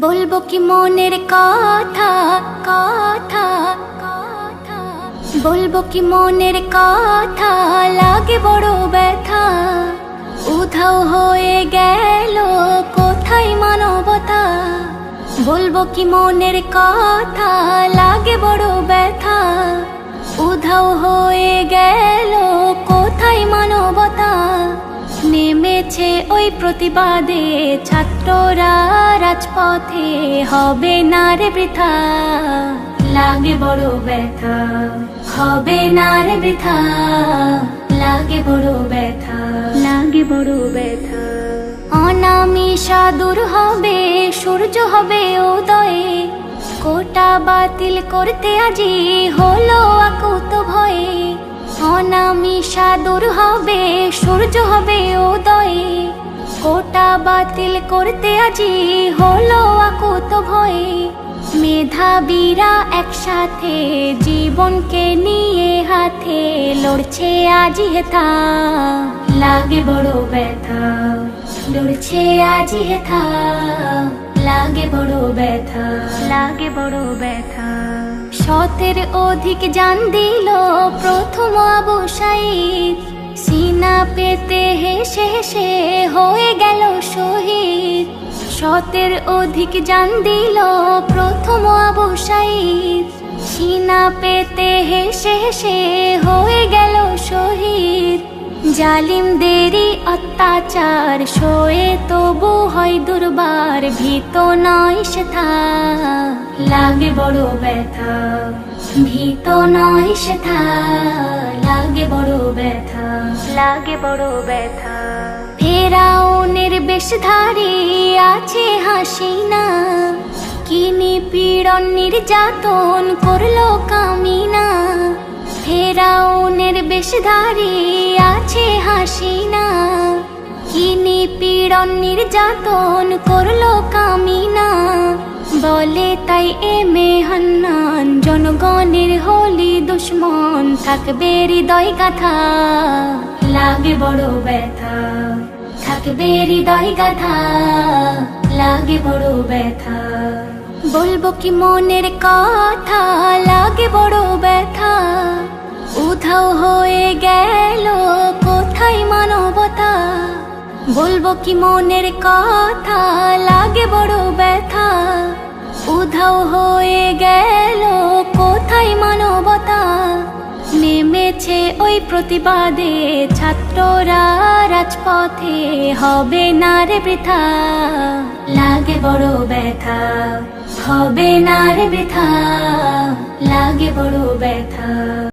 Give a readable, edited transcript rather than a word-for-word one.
বলবো কি মনের কথা কথা কথা, বলবো কি মনের কথা, লাগে বড় ব্যথা। উধাও হয়ে গেল কোথায় মানবতা। বলবো কি মনের কথা, লাগে বড় ব্যথা। উধাও হয়ে গেল কোথায় মানবতা। নেমেছে ওই প্রতিবাদে ছাত্ররা রাজপথে, হবে না রে বৃথা। লাগে বড় ব্যথা, হবে না রে বৃথা। লাগে বড় ব্যথা, লাগে বড় ব্যথা। অনামিশা দূর হবে, সূর্য হবে উদয়ে। কোটা বাতিল করতে আজি হলো আকুত ভয়ে। অনামিশা দূর হবে, সূর্য হবে উদয়ে। কোটা বাতিল করতে আজি হলো আকুত ভয়ে। মেধাবীরা একসাথে জীবনকে নিয়ে হাতে, লড়ছে আজি হেথা। লাগে বড় ব্যথা, লড়ছে আজি হেথা। লাগে বড় ব্যথা, লাগে বড় ব্যথা। শতের অধিক জান দিল প্রথম আবু সাঈদ। সিনা পেতে হেসে হেসে হয়ে গেল শহীদ। শতের অধিক জান দিল প্রথম আবু সাঈদ। সিনা পেতে হেসে হেসে হয়ে গেল শহীদ। জালিমদেরই অত্যাচার সয়ে তবু হয় দুর্বার, ভীত নয় সেথা। লাগে বড় ব্যথা, ভীত নয় সেথা। লাগে বড় ব্যথা, লাগে বড় ব্যথা। ফেরাউনের বেশধারী আছে হাসিনা। কি নিপীড়ন নির্যাতন করলো কামিনা। ফেরাউনের বেশধারী আছে হাসিনা। কি নিপীড়ন নির্যাতন করলো কামিনা। বলে তাই হান্নান, জনগণের হলি দুশ্মন, থাকবে হৃদয় গাথা। লাগে বড় ব্যথা, থাকবে হৃদয় গাথা। লাগে বড় ব্যথা। বলবো কি মনের কথা, লাগে বড় ব্যথা। উধাও হয়ে গেল কোথায় মানবতা। বলবো কি মনের কথা, লাগে বড় ব্যথা। উধাও হয়ে গেল কোথায় মানবতা। নেমেছে ওই প্রতিবাদে ছাত্ররা রাজপথে, হবে না রে বৃথা। লাগে বড় ব্যথা, হবে না রে বৃথা। লাগে বড় ব্যথা।